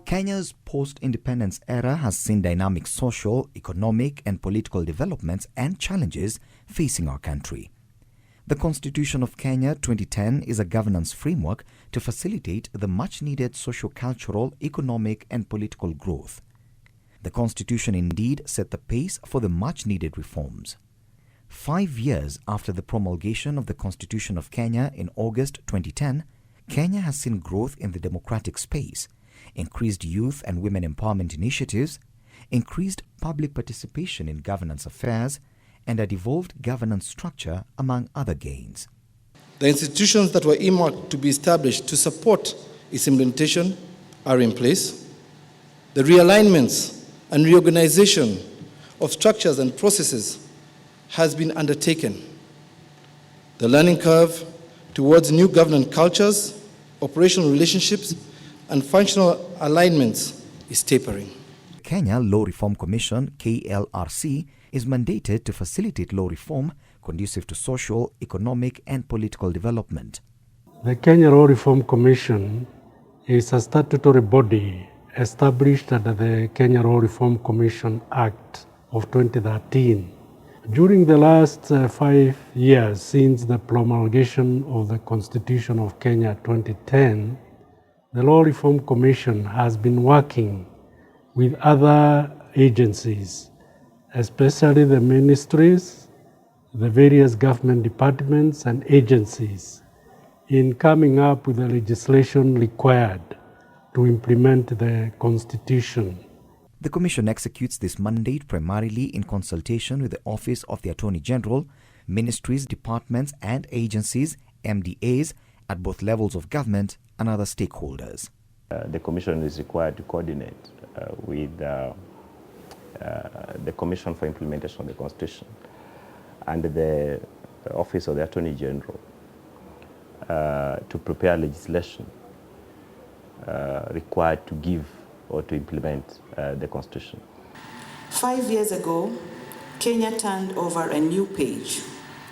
Kenya's post-independence era has seen dynamic social, economic and political developments and challenges facing our country. The Constitution of Kenya 2010 is a governance framework to facilitate the much-needed socio-cultural, economic and political growth. The Constitution indeed set the pace for the much-needed reforms. 5 years after the promulgation of the Constitution of Kenya in August 2010, Kenya has seen growth in the democratic space, increased youth and women empowerment initiatives, increased public participation in governance affairs, and a devolved governance structure, among other gains. The institutions that were earmarked to be established to support its implementation are in place. The realignments and reorganization of structures and processes has been undertaken. The learning curve towards new governance cultures, operational relationships, and functional alignments is tapering. The Kenya Law Reform Commission, KLRC, is mandated to facilitate law reform conducive to social, economic and political development. The Kenya Law Reform Commission is a statutory body established under the Kenya Law Reform Commission Act of 2013. During the last 5 years since the promulgation of the Constitution of Kenya 2010, the Law Reform Commission has been working with other agencies, especially the ministries, the various government departments and agencies, in coming up with the legislation required to implement the Constitution. The Commission executes this mandate primarily in consultation with the Office of the Attorney General, ministries, departments and agencies, MDAs, at both levels of government and other stakeholders. The Commission is required to coordinate with the Commission for Implementation of the Constitution and the Office of the Attorney General to prepare legislation required to give or to implement the Constitution. 5 years ago, Kenya turned over a new page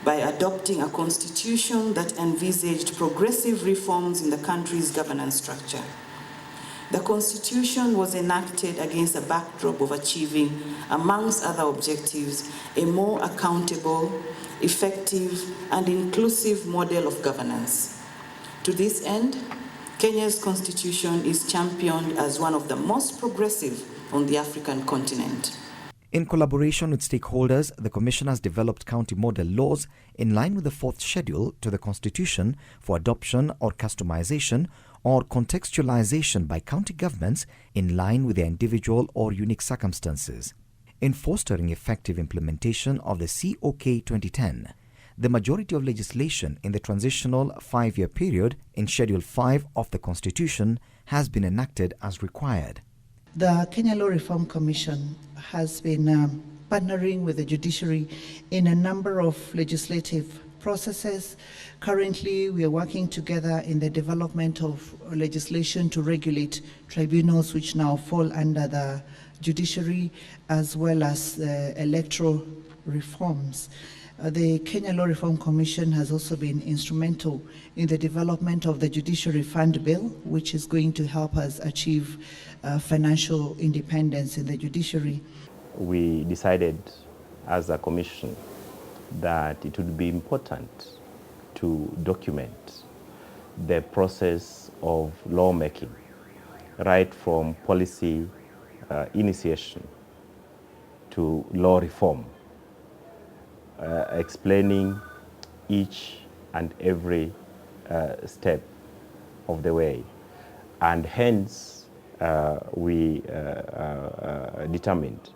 by adopting a constitution that envisaged progressive reforms in the country's governance structure. The Constitution was enacted against a backdrop of achieving, amongst other objectives, a more accountable, effective, and inclusive model of governance. To this end, Kenya's Constitution is championed as one of the most progressive on the African continent. In collaboration with stakeholders, the Commission has developed county model laws in line with the 4th schedule to the Constitution for adoption or customization or contextualization by county governments in line with their individual or unique circumstances. In fostering effective implementation of the COK 2010, the majority of legislation in the transitional 5-year period in Schedule 5 of the Constitution has been enacted as required. The Kenya Law Reform Commission has been partnering with the judiciary in a number of legislative processes. Currently, we are working together in the development of legislation to regulate tribunals which now fall under the judiciary, as well as electoral reforms. The Kenya Law Reform Commission has also been instrumental in the development of the Judiciary Fund Bill, which is going to help us achieve financial independence in the judiciary. We decided as a commission that it would be important to document the process of lawmaking, right from policy initiation to law reform, explaining each and every step of the way. And hence, we determined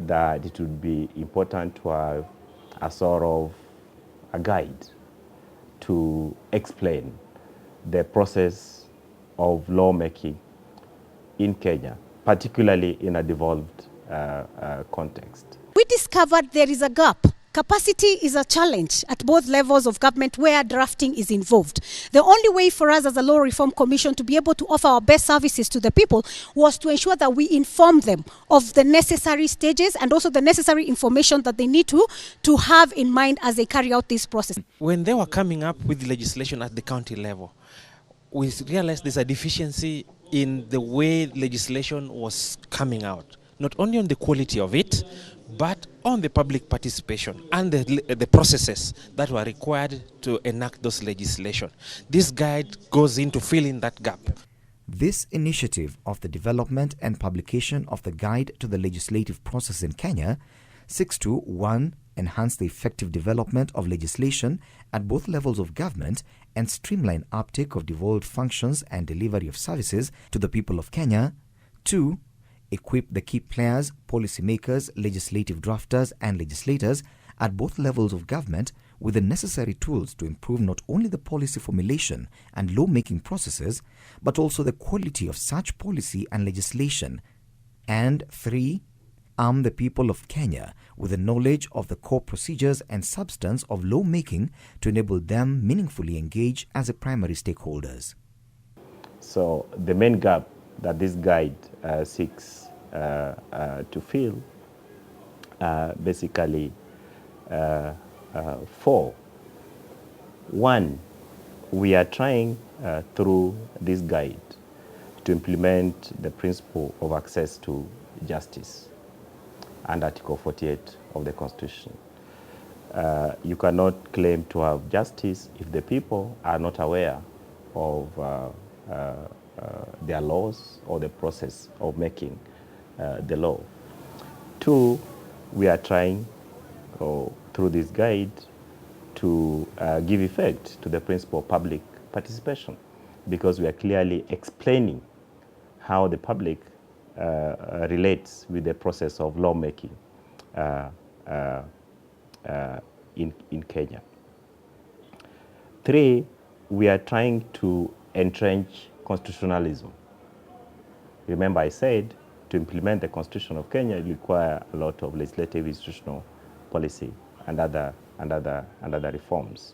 that it would be important to have a sort of a guide to explain the process of lawmaking in Kenya, particularly in a devolved context. We discovered there is a gap. Capacity is a challenge at both levels of government where drafting is involved. The only way for us as a Law Reform Commission to be able to offer our best services to the people was to ensure that we inform them of the necessary stages and also the necessary information that they need to have in mind as they carry out this process. When they were coming up with legislation at the county level, we realized there's a deficiency in the way legislation was coming out, not only on the quality of it, but on the public participation and the processes that were required to enact those legislation. This guide goes into filling that gap. This initiative of the development and publication of the Guide to the Legislative Process in Kenya seeks to 1. Enhance the effective development of legislation at both levels of government and streamline uptake of devolved functions and delivery of services to the people of Kenya. 2. Equip the key players, policymakers, legislative drafters and legislators at both levels of government with the necessary tools to improve not only the policy formulation and law-making processes, but also the quality of such policy and legislation. And 3. Arm the people of Kenya with the knowledge of the core procedures and substance of lawmaking to enable them meaningfully engage as a primary stakeholders. So the main gap that this guide seeks to fill basically 4. 1, we are trying through this guide to implement the principle of access to justice and Article 48 of the Constitution. You cannot claim to have justice if the people are not aware of their laws or the process of making the law. 2, we are trying through this guide to give effect to the principle of public participation, because we are clearly explaining how the public relates with the process of lawmaking in Kenya. 3, we are trying to entrench constitutionalism. Remember, I said to implement the Constitution of Kenya, it requires a lot of legislative, institutional policy and other reforms.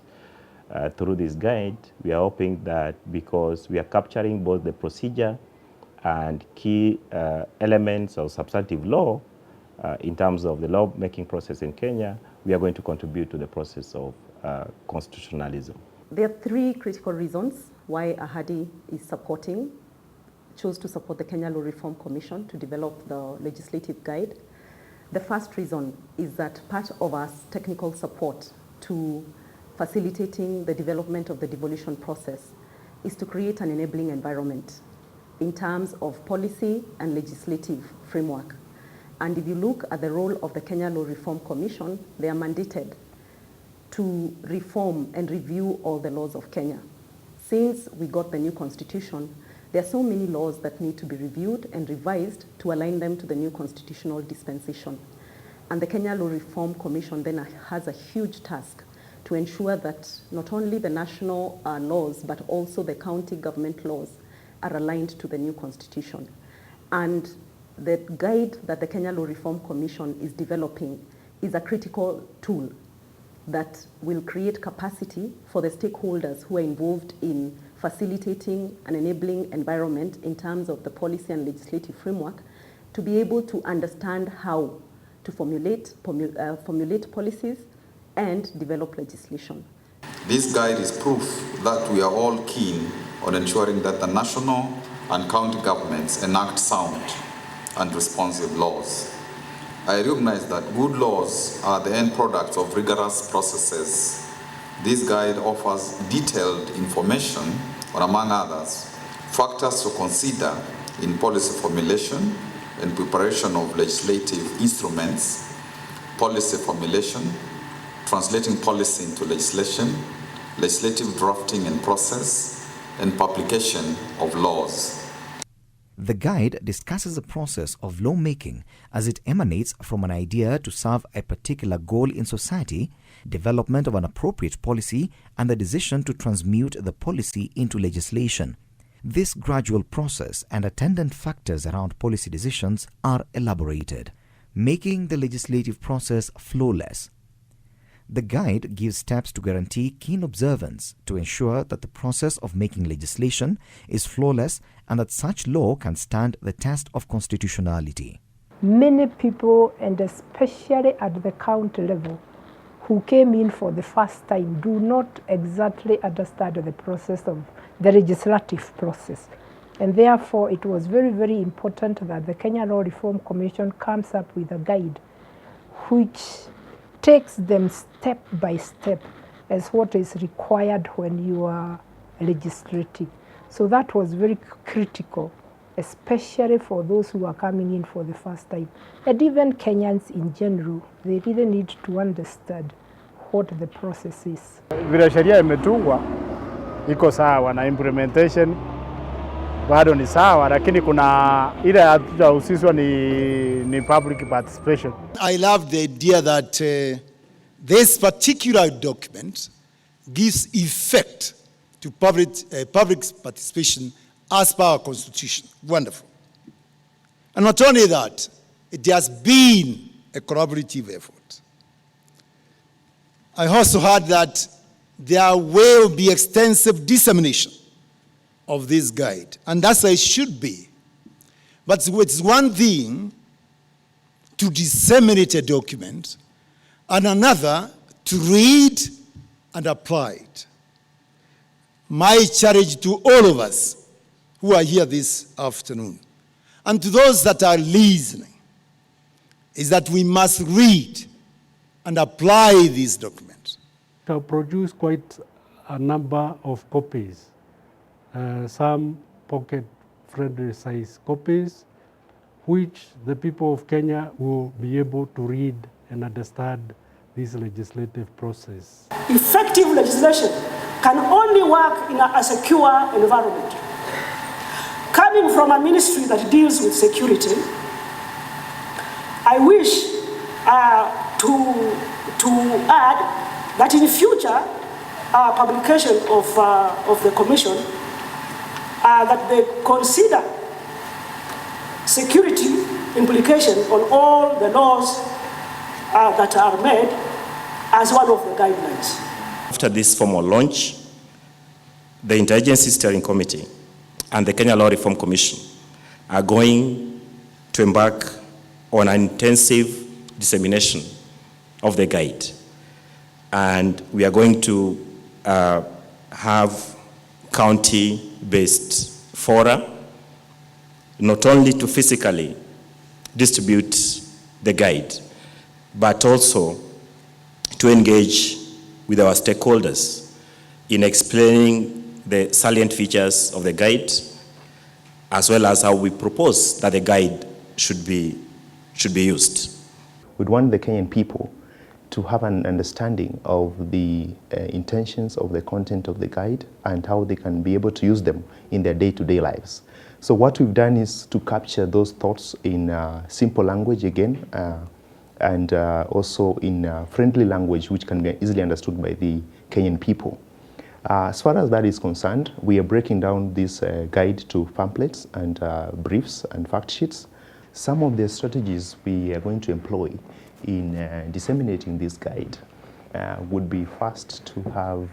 Through this guide, we are hoping that because we are capturing both the procedure and key elements of substantive law in terms of the law-making process in Kenya, we are going to contribute to the process of constitutionalism. There are 3 critical reasons why Ahadi chose to support the Kenya Law Reform Commission to develop the legislative guide. The first reason is that part of our technical support to facilitating the development of the devolution process is to create an enabling environment in terms of policy and legislative framework. And if you look at the role of the Kenya Law Reform Commission, they are mandated to reform and review all the laws of Kenya. Since we got the new constitution, there are so many laws that need to be reviewed and revised to align them to the new constitutional dispensation. And the Kenya Law Reform Commission then has a huge task to ensure that not only the national laws, but also the county government laws are aligned to the new constitution. And the guide that the Kenya Law Reform Commission is developing is a critical tool that will create capacity for the stakeholders who are involved in facilitating an enabling environment in terms of the policy and legislative framework to be able to understand how to formulate policies and develop legislation. This guide is proof that we are all keen on ensuring that the national and county governments enact sound and responsive laws. I recognize that good laws are the end products of rigorous processes. This guide offers detailed information on, among others, factors to consider in policy formulation and preparation of legislative instruments, policy formulation, translating policy into legislation, legislative drafting and process, and publication of laws. The guide discusses the process of lawmaking as it emanates from an idea to serve a particular goal in society, development of an appropriate policy, and the decision to transmute the policy into legislation. This gradual process and attendant factors around policy decisions are elaborated, making the legislative process flawless. The guide gives steps to guarantee keen observance to ensure that the process of making legislation is flawless and that such law can stand the test of constitutionality. Many people, and especially at the county level, who came in for the first time do not exactly understand the process of the legislative process. And therefore, it was very, very important that the Kenya Law Reform Commission comes up with a guide which takes them step by step as what is required when you are legislating. So that was very critical, especially for those who are coming in for the first time. And even Kenyans in general, they really need to understand what the process is. Vile sheria imetungwa iko sawa na implementation bado ni sawa, lakini kuna ile hatujahusishwa ni public participation. I love the idea that this particular document gives effect to public participation as per our constitution. Wonderful. And not only that, it has been a collaborative effort. I also heard that there will be extensive dissemination of this guide, and that's how it should be. But it's one thing to disseminate a document, and another to read and apply it. My challenge to all of us who are here this afternoon, and to those that are listening, is that we must read and apply these documents. I produced quite a number of copies, some pocket-friendly size copies, which the people of Kenya will be able to read and understand this legislative process. Effective legislation can only work in a secure environment. Coming from a ministry that deals with security, I wish to add that in future publication of the commission, that they consider security implication on all the laws that are made as one of the guidelines. After this formal launch, the Interagency Steering Committee and the Kenya Law Reform Commission are going to embark on an intensive dissemination of the guide. And we are going to have county-based fora, not only to physically distribute the guide, but also to engage with our stakeholders in explaining the salient features of the guide, as well as how we propose that the guide should be used. We'd want the Kenyan people to have an understanding of the intentions of the content of the guide and how they can be able to use them in their day-to-day lives. So what we've done is to capture those thoughts in simple language again, and also in friendly language which can be easily understood by the Kenyan people. As far as that is concerned, we are breaking down this guide to pamphlets and briefs and fact sheets. Some of the strategies we are going to employ in disseminating this guide would be first to have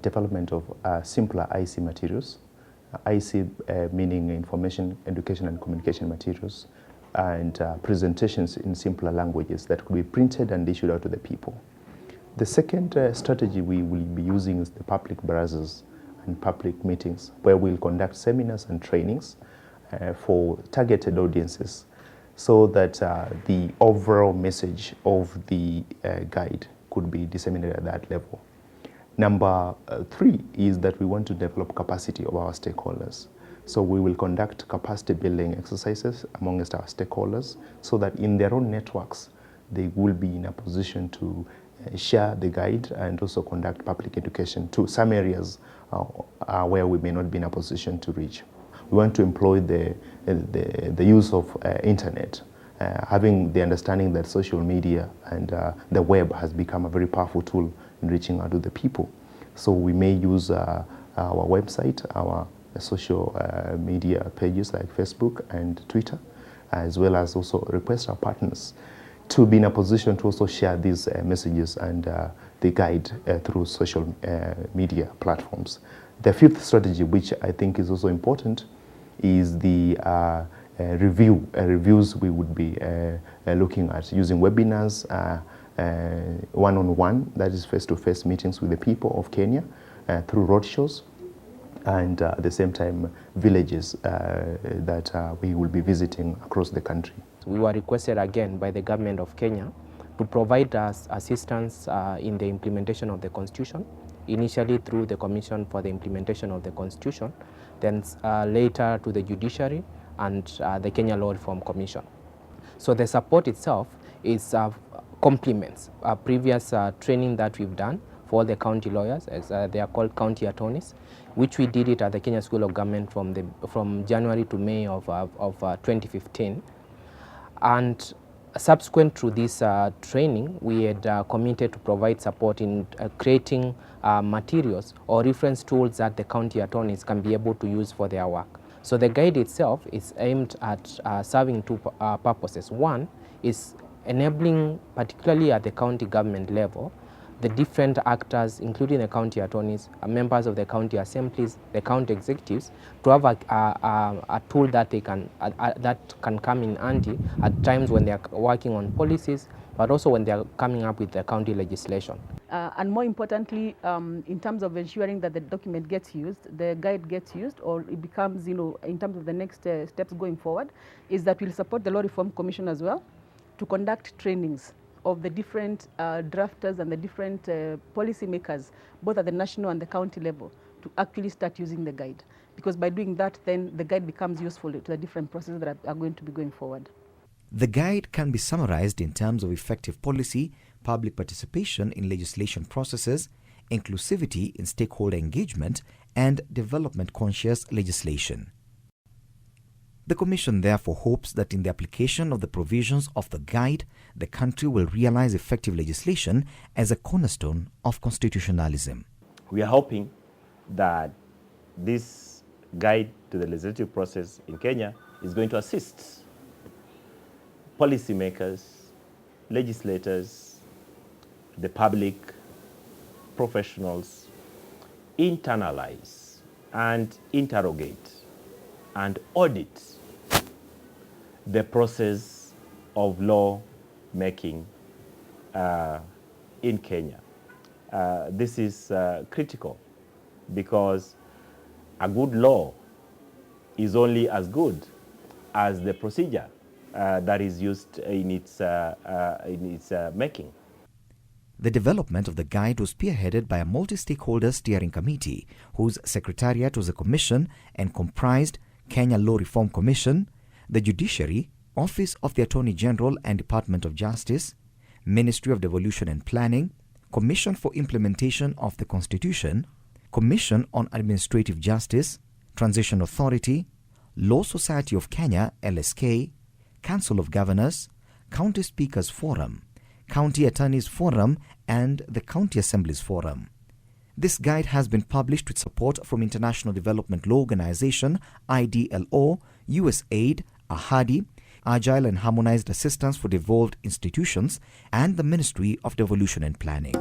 development of simpler IC materials. IC meaning information, education and communication materials, and presentations in simpler languages that could be printed and issued out to the people. The second strategy we will be using is the public barazas and public meetings, where we'll conduct seminars and trainings for targeted audiences, so that the overall message of the guide could be disseminated at that level. Number 3 is that we want to develop capacity of our stakeholders. So we will conduct capacity building exercises amongst our stakeholders, so that in their own networks, they will be in a position to share the guide and also conduct public education to some areas where we may not be in a position to reach. We want to employ the use of internet, having the understanding that social media and the web has become a very powerful tool in reaching out to the people. So we may use our website, our social media pages like Facebook and Twitter, as well as also request our partners to be in a position to also share these messages and the guide through social media platforms. The fifth strategy, which I think is also important, is the reviews we would be looking at using webinars, one-on-one, that is face-to-face meetings with the people of Kenya through roadshows, and at the same time villages that we will be visiting across the country. We were requested again by the government of Kenya to provide us assistance in the implementation of the Constitution, initially through the Commission for the Implementation of the Constitution, then later to the judiciary and the Kenya Law Reform Commission. So the support itself is complements previous training that we've done for all the county lawyers, as they are called county attorneys, which we did it at the Kenya School of Government from January to May of 2015. And subsequent to this training, we had committed to provide support in creating materials or reference tools that the county attorneys can be able to use for their work. So the guide itself is aimed at serving two purposes. One is enabling, particularly at the county government level, the different actors, including the county attorneys, members of the county assemblies, the county executives, to have a tool that they can that can come in handy at times when they are working on policies, but also when they are coming up with the county legislation. And more importantly, in terms of ensuring that the document gets used, the guide gets used, or it becomes, in terms of the next steps going forward, is that we'll support the Law Reform Commission as well to conduct trainings of the different drafters and the different policy makers, both at the national and the county level, to actually start using the guide. Because by doing that, then the guide becomes useful to the different processes that are going to be going forward. The guide can be summarized in terms of effective policy, public participation in legislation processes, inclusivity in stakeholder engagement, and development-conscious legislation. The Commission therefore hopes that in the application of the provisions of the guide, the country will realize effective legislation as a cornerstone of constitutionalism. We are hoping that this guide to the legislative process in Kenya is going to assist policymakers, legislators, the public, professionals, internalize and interrogate and audit the process of law making in Kenya. This is critical because a good law is only as good as the procedure that is used in its making. The development of the guide was spearheaded by a multi-stakeholder steering committee whose secretariat was a commission and comprised Kenya Law Reform Commission, the Judiciary, Office of the Attorney General and Department of Justice, Ministry of Devolution and Planning, Commission for Implementation of the Constitution, Commission on Administrative Justice, Transition Authority, Law Society of Kenya, LSK, Council of Governors, County Speakers Forum, County Attorneys Forum, and the County Assemblies Forum. This guide has been published with support from International Development Law Organization, IDLO, USAID, AHADI, Agile and Harmonized Assistance for Devolved Institutions, and the Ministry of Devolution and Planning.